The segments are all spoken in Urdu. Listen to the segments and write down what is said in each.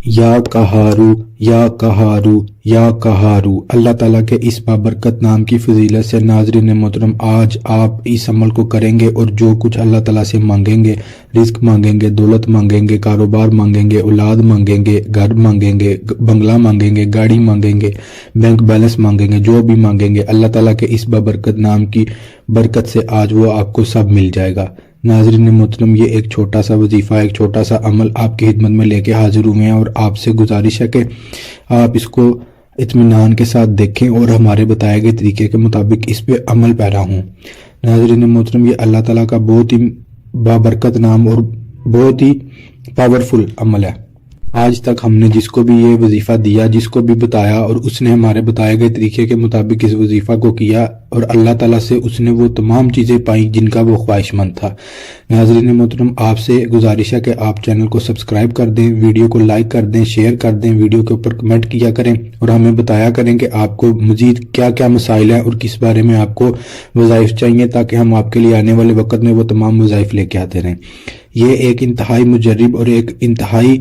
یا قہارو یا قہارو یا قہارو۔ اللہ تعالیٰ کے اس بابرکت نام کی فضیلت سے ناظرین محترم آج آپ اس عمل کو کریں گے اور جو کچھ اللہ تعالیٰ سے مانگیں گے، رزق مانگیں گے، دولت مانگیں گے، کاروبار مانگیں گے، اولاد مانگیں گے، گھر مانگیں گے، بنگلہ مانگیں گے، گاڑی مانگیں گے، بینک بیلنس مانگیں گے، جو بھی مانگیں گے اللہ تعالیٰ کے اس بابرکت نام کی برکت سے آج وہ آپ کو سب مل جائے گا۔ ناظرین محترم یہ ایک چھوٹا سا وظیفہ، ایک چھوٹا سا عمل آپ کی خدمت میں لے کے حاضر ہوئے ہیں اور آپ سے گزارش ہے کہ آپ اس کو اطمینان کے ساتھ دیکھیں اور ہمارے بتائے گئے طریقے کے مطابق اس پہ عمل پیرا ہوں۔ ناظرین محترم یہ اللہ تعالیٰ کا بہت ہی بابرکت نام اور بہت ہی پاورفل عمل ہے۔ آج تک ہم نے جس کو بھی یہ وظیفہ دیا، جس کو بھی بتایا اور اس نے ہمارے بتائے گئے طریقے کے مطابق اس وظیفہ کو کیا اور اللہ تعالیٰ سے اس نے وہ تمام چیزیں پائیں جن کا وہ خواہش مند تھا۔ ناظرین محترم آپ سے گزارش ہے کہ آپ چینل کو سبسکرائب کر دیں، ویڈیو کو لائک کر دیں، شیئر کر دیں، ویڈیو کے اوپر کمنٹ کیا کریں اور ہمیں بتایا کریں کہ آپ کو مزید کیا کیا مسائل ہیں اور کس بارے میں آپ کو وظائف چاہیے تاکہ ہم آپ کے لیے آنے والے وقت میں وہ تمام وظائف لے کے آتے رہیں۔ یہ ایک انتہائی مجرب اور ایک انتہائی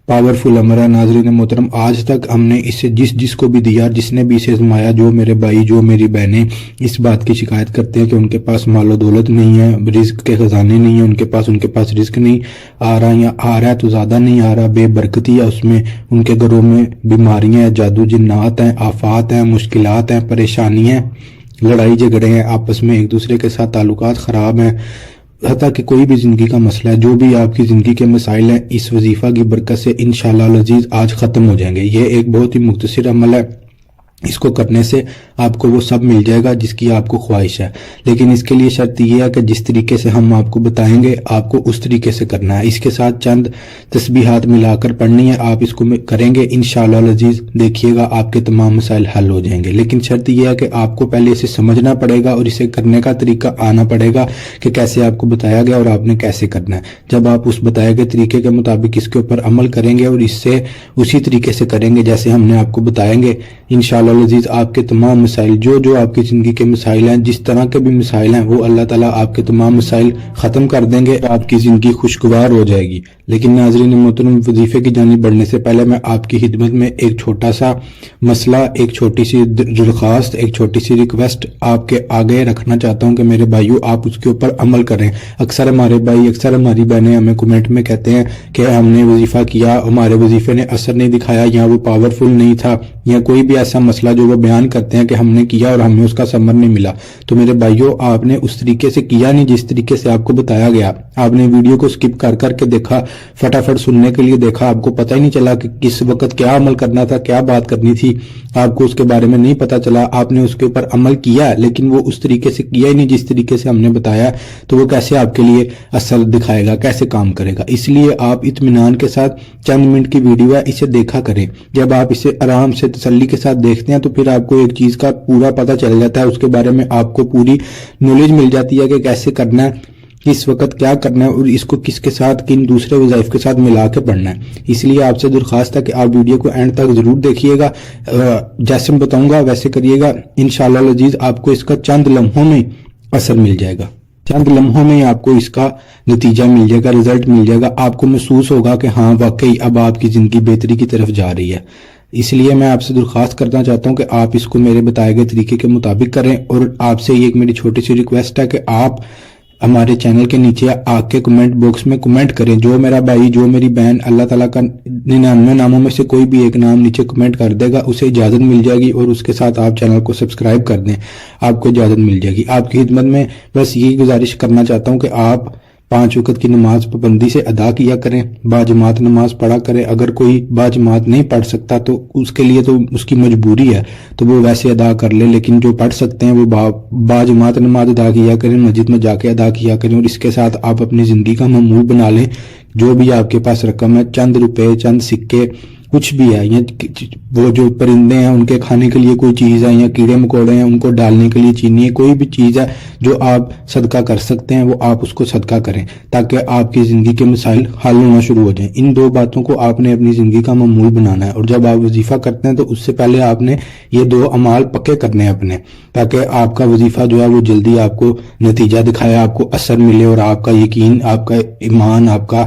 پاورفل عمل ہے۔ ناظرین محترم آج تک ہم نے اسے جس کو بھی دیا، جس نے بھی اسے آزمایا، جو میرے بھائی، جو میری بہنیں اس بات کی شکایت کرتے ہیں کہ ان کے پاس مال و دولت نہیں ہے، رزق کے خزانے نہیں ہیں، ان کے پاس رزق نہیں آ رہا یا آ رہا ہے تو زیادہ نہیں آ رہا، بے برکتی ہے اس میں، ان کے گھروں میں بیماریاں ہیں، جادو جنات ہیں، آفات ہیں، مشکلات ہیں، پریشانیاں ہیں، لڑائی جھگڑے ہیں، آپس میں ایک دوسرے کے ساتھ تعلقات خراب ہیں، حتیٰ کہ کوئی بھی زندگی کا مسئلہ ہے، جو بھی آپ کی زندگی کے مسائل ہیں اس وظیفہ کی برکت سے انشاءاللہ العزیز آج ختم ہو جائیں گے۔ یہ ایک بہت ہی مختصر عمل ہے، اس کو کرنے سے آپ کو وہ سب مل جائے گا جس کی آپ کو خواہش ہے، لیکن اس کے لیے شرط یہ ہے کہ جس طریقے سے ہم آپ کو بتائیں گے آپ کو اس طریقے سے کرنا ہے۔ اس کے ساتھ چند تسبیحات ملا کر پڑھنی ہے، آپ اس کو کریں گے انشاءاللہ العزیز دیکھیے گا آپ کے تمام مسائل حل ہو جائیں گے، لیکن شرط یہ ہے کہ آپ کو پہلے اسے سمجھنا پڑے گا اور اسے کرنے کا طریقہ آنا پڑے گا کہ کیسے آپ کو بتایا گیا اور آپ نے کیسے کرنا ہے۔ جب آپ اس بتائے گئے طریقے کے مطابق اس کے اوپر عمل کریں گے اور اس سے اسی طریقے سے کریں گے جیسے ہم نے آپ کو بتائیں گے، انشاءاللہ العزیز آپ کے تمام مسائل جو آپ کی زندگی کے مسائل ہیں، جس طرح کے بھی مسائل ہیں، وہ اللہ تعالیٰ آپ کے تمام مسائل ختم کر دیں گے، آپ کی زندگی خوشگوار ہو جائے گی۔ لیکن ناظرین محترم وظیفے کی جانب بڑھنے سے پہلے میں آپ کی خدمت میں ایک چھوٹا سا مسئلہ، ایک چھوٹی سی درخواست، ایک چھوٹی سی ریکویسٹ آپ کے آگے رکھنا چاہتا ہوں کہ میرے بھائیو آپ اس کے اوپر عمل کریں۔ اکثر ہمارے بھائی، اکثر ہماری بہنیں ہمیں کمنٹ میں کہتے ہیں کہ ہم نے وظیفہ کیا، ہمارے وظیفے نے اثر نہیں دکھایا، یا وہ پاورفل نہیں تھا، یا کوئی بھی ایسا مسئلہ جو وہ بیان کرتے ہیں کہ ہم نے کیا اور ہمیں اس کا ثمر نہیں ملا۔ تو میرے بھائیو آپ نے اس طریقے سے کیا نہیں جس طریقے سے آپ کو بتایا گیا، آپ نے ویڈیو کو سکپ کر کے دیکھا، فٹافٹ سننے کے لیے دیکھا، آپ کو پتہ ہی نہیں چلا کہ کس وقت کیا عمل کرنا تھا، کیا بات کرنی تھی، آپ کو اس کے بارے میں نہیں پتا چلا، آپ نے اس کے اوپر عمل کیا لیکن وہ اس طریقے سے کیا ہی نہیں جس طریقے سے ہم نے بتایا، تو وہ کیسے آپ کے لیے اثر دکھائے گا، کیسے کام کرے گا؟ اس لیے آپ اطمینان کے ساتھ چند منٹ کی ویڈیو ہے اسے دیکھا کریں۔ جب آپ اسے آرام سے تسلی کے ساتھ دیکھتے ہیں تو پھر آپ کو ایک چیز کا پورا پتہ چل جاتا ہے، اس کے بارے میں آپ کو پوری نالج مل جاتی ہے کہ کیسے کرنا ہے، کس وقت کیا کرنا ہے اور اس کو کس کے ساتھ، کن دوسرے وظائف کے ساتھ ملا کے پڑھنا ہے۔ اس لیے آپ سے درخواست ہے کہ آپ ویڈیو کو اینڈ تک ضرور دیکھیے گا، جیسے میں بتاؤں گا ویسے کریے گا، انشاءاللہ العزیز آپ کو اس کا چند لمحوں میں اثر مل جائے گا، چند لمحوں میں آپ کو اس کا نتیجہ مل جائے گا، رزلٹ مل جائے گا، آپ کو محسوس ہوگا کہ ہاں واقعی اب آپ کی زندگی بہتری کی طرف جا رہی ہے۔ اس لیے میں آپ سے درخواست کرنا چاہتا ہوں کہ آپ اس کو میرے بتائے گئے طریقے کے مطابق کریں، اور آپ سے یہ ایک میری چھوٹی سی ریکویسٹ ہے کہ آپ ہمارے چینل کے نیچے آ کے کمنٹ باکس میں کمنٹ کریں، جو میرا بھائی، جو میری بہن اللہ تعالیٰ کا 99 ناموں میں سے کوئی بھی ایک نام نیچے کمنٹ کر دے گا اسے اجازت مل جائے گی، اور اس کے ساتھ آپ چینل کو سبسکرائب کر دیں، آپ کو اجازت مل جائے گی۔ آپ کی خدمت میں بس یہی گزارش کرنا چاہتا ہوں کہ آپ 5 وقت کی نماز پابندی سے ادا کیا کریں، باجماعت نماز پڑھا کریں۔ اگر کوئی باجماعت نہیں پڑھ سکتا تو اس کے لیے تو اس کی مجبوری ہے تو وہ ویسے ادا کر لے، لیکن جو پڑھ سکتے ہیں وہ باجماعت نماز ادا کیا کریں، مسجد میں جا کے ادا کیا کریں، اور اس کے ساتھ آپ اپنی زندگی کا معمول بنا لیں۔ جو بھی آپ کے پاس رقم ہے، چند روپے، چند سکے، کچھ بھی ہے، یا وہ جو پرندے ہیں ان کے کھانے کے لیے کوئی چیز ہے، یا کیڑے مکوڑے ہیں ان کو ڈالنے کے لیے چینی ہے، کوئی بھی چیز ہے جو آپ صدقہ کر سکتے ہیں وہ آپ اس کو صدقہ کریں تاکہ آپ کی زندگی کے مسائل حل ہونا شروع ہو جائیں۔ ان 2 باتوں کو آپ نے اپنی زندگی کا معمول بنانا ہے، اور جب آپ وظیفہ کرتے ہیں تو اس سے پہلے آپ نے یہ 2 اعمال پکے کرنے ہیں اپنے، تاکہ آپ کا وظیفہ جو ہے وہ جلدی آپ کو نتیجہ دکھائے، آپ کو اثر ملے، اور آپ کا یقین، آپ کا ایمان، آپ کا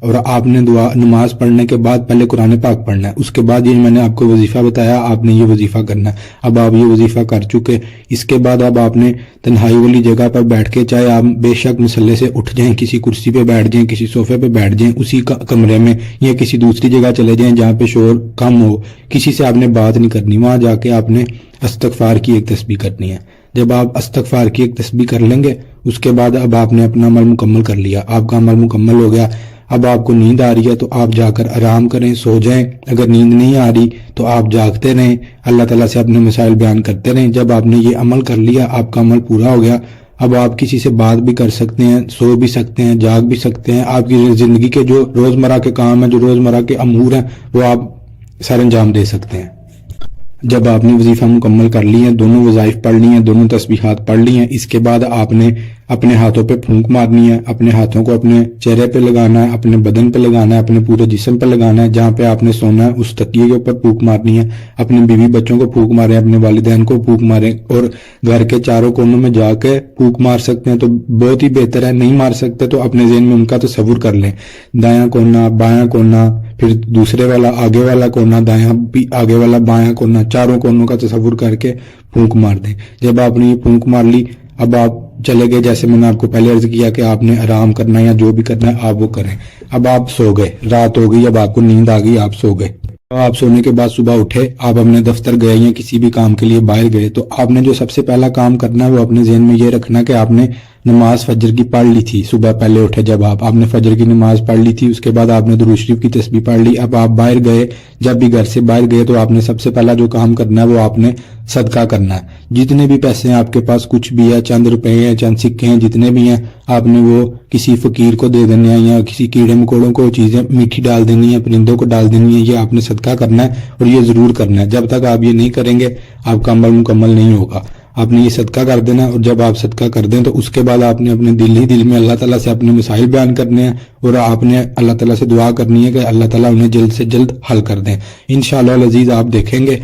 اور آپ نے نماز پڑھنے کے بعد پہلے قرآن پاک پڑھنا ہے، اس کے بعد یہ میں نے آپ کو وظیفہ بتایا، آپ نے یہ وظیفہ کرنا ہے۔ اب آپ یہ وظیفہ کر چکے، اس کے بعد اب آپ نے تنہائی والی جگہ پر بیٹھ کے، چاہے آپ بے شک مصلے سے اٹھ جائیں، کسی کرسی پہ بیٹھ جائیں، کسی صوفے پہ بیٹھ جائیں، اسی کمرے میں یا کسی دوسری جگہ چلے جائیں جہاں پہ شور کم ہو، کسی سے آپ نے بات نہیں کرنی، وہاں جا کے آپ نے استغفار کی ایک تسبیح کرنی ہے۔ جب آپ استغفار کی ایک تسبیح کر لیں گے، اس کے بعد اب آپ نے اپنا عمل مکمل کر لیا، آپ کا عمل مکمل ہو گیا۔ اب آپ کو نیند آ رہی ہے تو آپ جا کر آرام کریں، سو جائیں۔ اگر نیند نہیں آ رہی تو آپ جاگتے رہیں، اللہ تعالیٰ سے اپنے مسائل بیان کرتے رہیں۔ جب آپ نے یہ عمل کر لیا، آپ کا عمل پورا ہو گیا، اب آپ کسی سے بات بھی کر سکتے ہیں، سو بھی سکتے ہیں، جاگ بھی سکتے ہیں۔ آپ کی زندگی کے جو روزمرہ کے کام ہیں، جو روزمرہ کے امور ہیں، وہ آپ سر انجام دے سکتے ہیں۔ جب آپ نے وظیفہ مکمل کر لی ہیں، دونوں وظائف پڑھ لی ہیں، دونوں تسبیحات پڑھ لی ہیں، اس کے بعد آپ نے اپنے ہاتھوں پہ پھونک مارنی ہے، اپنے ہاتھوں کو اپنے چہرے پہ لگانا ہے، اپنے بدن پہ لگانا ہے، اپنے پورے جسم پہ لگانا ہے، جہاں پہ آپ نے سونا ہے اس تکیے کے اوپر پھونک مارنی ہے، اپنی بیوی بچوں کو پھونک ماریں، اپنے والدین کو پھونک ماریں، اور گھر کے چاروں کونوں میں جا کے پھونک مار سکتے ہیں تو بہت ہی بہتر ہے، نہیں مار سکتے تو اپنے ذہن میں ان کا تصور کر لیں، دایاں کونا، بایاں کونا، پھر دوسرے والا آگے والا کونا، دایاں بھی آگے والا بایاں کونا، چاروں کونوں کا تصور کر کے پھونک مار دیں۔ جب آپ نے یہ پھونک مار لی، اب آپ چلے گئے، جیسے میں نے آپ کو پہلے عرض کیا کہ آپ نے آرام کرنا ہے یا جو بھی کرنا ہے آپ وہ کریں۔ اب آپ سو گئے، رات ہو گئی، اب آپ کو نیند آ گئی، آپ سو گئے۔ آپ سونے کے بعد صبح اٹھے، آپ اپنے دفتر گئے یا کسی بھی کام کے لیے باہر گئے، تو آپ نے جو سب سے پہلا کام کرنا ہے وہ اپنے ذہن میں یہ رکھنا کہ آپ نے نماز فجر کی پڑھ لی تھی۔ صبح پہلے اٹھے جب آپ نے فجر کی نماز پڑھ لی تھی، اس کے بعد آپ نے درود شریف کی تسبیح پڑھ لی۔ اب آپ باہر گئے، جب بھی گھر سے باہر گئے تو آپ نے سب سے پہلا جو کام کرنا ہے وہ آپ نے صدقہ کرنا ہے۔ جتنے بھی پیسے ہیں آپ کے پاس، کچھ بھی ہے، چند روپے ہیں، چند سکے ہیں، جتنے بھی ہیں، آپ نے وہ کسی فقیر کو دے دینے ہیں یا کسی کیڑے مکوڑوں کو چیزیں میٹھی ڈال دینی ہے، پرندوں کو ڈال دینی ہے، یہ آپ نے صدقہ کرنا ہے اور یہ ضرور کرنا ہے۔ جب تک آپ یہ نہیں کریں گے آپ کا عمل مکمل نہیں ہوگا۔ آپ نے یہ صدقہ کر دینا، اور جب آپ صدقہ کر دیں تو اس کے بعد آپ نے اپنے دل ہی دل میں اللہ تعالیٰ سے اپنے مسائل بیان کرنے ہیں، اور آپ نے اللہ تعالیٰ سے دعا کرنی ہے کہ اللہ تعالیٰ انہیں جلد سے جلد حل کر دیں۔ انشاءاللہ العزیز آپ دیکھیں گے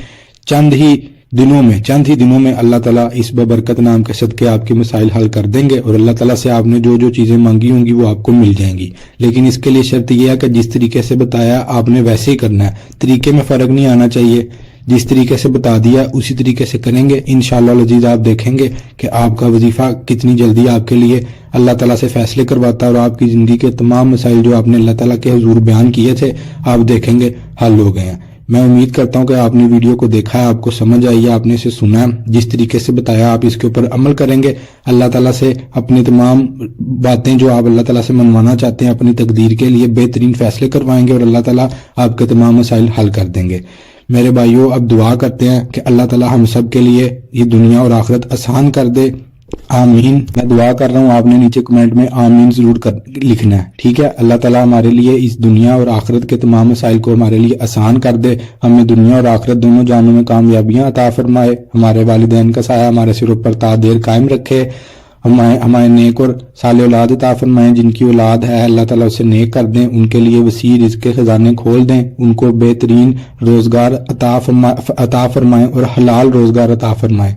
چند ہی دنوں میں اللہ تعالیٰ اس ببرکت نام کے صدقے آپ کے مسائل حل کر دیں گے، اور اللہ تعالیٰ سے آپ نے جو جو چیزیں مانگی ہوں گی وہ آپ کو مل جائیں گی۔ لیکن اس کے لیے شرط یہ ہے کہ جس طریقے سے بتایا آپ نے ویسے ہی کرنا ہے، طریقے میں فرق نہیں آنا چاہیے۔ جس طریقے سے بتا دیا اسی طریقے سے کریں گے، انشاءاللہ العزیز آپ دیکھیں گے کہ آپ کا وظیفہ کتنی جلدی آپ کے لیے اللہ تعالیٰ سے فیصلے کرواتا ہے، اور آپ کی زندگی کے تمام مسائل جو آپ نے اللہ تعالیٰ کے حضور بیان کیے تھے آپ دیکھیں گے حل ہو گئے ہیں۔ میں امید کرتا ہوں کہ آپ نے ویڈیو کو دیکھا ہے، آپ کو سمجھ آئی ہے، آپ نے اسے سنا ہے، جس طریقے سے بتایا آپ اس کے اوپر عمل کریں گے، اللہ تعالیٰ سے اپنی تمام باتیں جو آپ اللہ تعالیٰ سے منوانا چاہتے ہیں اپنی تقدیر کے لیے بہترین فیصلے کروائیں گے، اور اللہ تعالیٰ آپ کے تمام مسائل حل کر دیں گے۔ میرے بھائیوں، اب دعا کرتے ہیں کہ اللہ تعالیٰ ہم سب کے لیے یہ دنیا اور آخرت آسان کر دے، آمین۔ میں دعا کر رہا ہوں، آپ نے نیچے کمنٹ میں آمین ضرور لکھنا ہے، ٹھیک ہے؟ اللہ تعالیٰ ہمارے لیے اس دنیا اور آخرت کے تمام مسائل کو ہمارے لیے آسان کر دے، ہمیں دنیا اور آخرت دونوں جانوں میں کامیابیاں عطا فرمائے، ہمارے والدین کا سایہ ہمارے سروں پر تا دیر قائم رکھے، ہمارے نیک اور صالح اولاد عطا فرمائیں، جن کی اولاد ہے اللہ تعالیٰ اسے نیک کر دیں، ان کے لیے وسیع رزق کے خزانے کھول دیں، ان کو بہترین روزگار عطا فرمائیں اور حلال روزگار عطا فرمائیں۔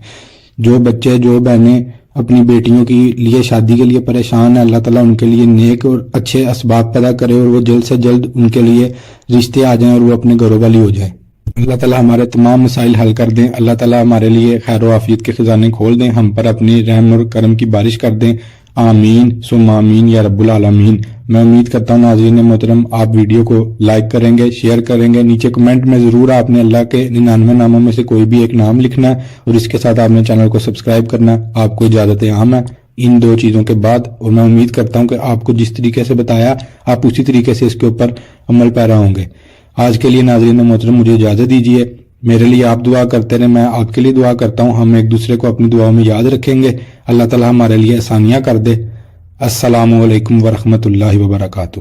جو بچے، جو بہنیں اپنی بیٹیوں کے لیے شادی کے لیے پریشان ہیں، اللہ تعالیٰ ان کے لیے نیک اور اچھے اسباب پیدا کرے، اور وہ جلد سے جلد ان کے لیے رشتے آ جائیں اور وہ اپنے گھروں والی ہو جائیں۔ اللہ تعالیٰ ہمارے تمام مسائل حل کر دیں، اللہ تعالیٰ ہمارے لیے خیر و عافیت کے خزانے کھول دیں، ہم پر اپنی رحم اور کرم کی بارش کر دیں، آمین ثم آمین یا رب العالمین۔ میں امید کرتا ہوں ناظرین محترم آپ ویڈیو کو لائک کریں گے، شیئر کریں گے، نیچے کمنٹ میں ضرور آپ نے اللہ کے 99 ناموں میں سے کوئی بھی ایک نام لکھنا ہے، اور اس کے ساتھ آپ نے چینل کو سبسکرائب کرنا ہے۔ آپ کو اجازت عام ہے ان دو چیزوں کے بعد، اور میں امید کرتا ہوں کہ آپ کو جس طریقے سے بتایا آپ اسی طریقے سے اس کے اوپر عمل پیرا ہوں گے۔ آج کے لیے ناظرین محترم مجھے اجازت دیجیے، میرے لیے آپ دعا کرتے رہیں، میں آپ کے لیے دعا کرتا ہوں، ہم ایک دوسرے کو اپنی دعاؤں میں یاد رکھیں گے، اللہ تعالیٰ ہمارے لیے آسانیاں کر دے۔ السلام علیکم ورحمۃ اللہ وبرکاتہ۔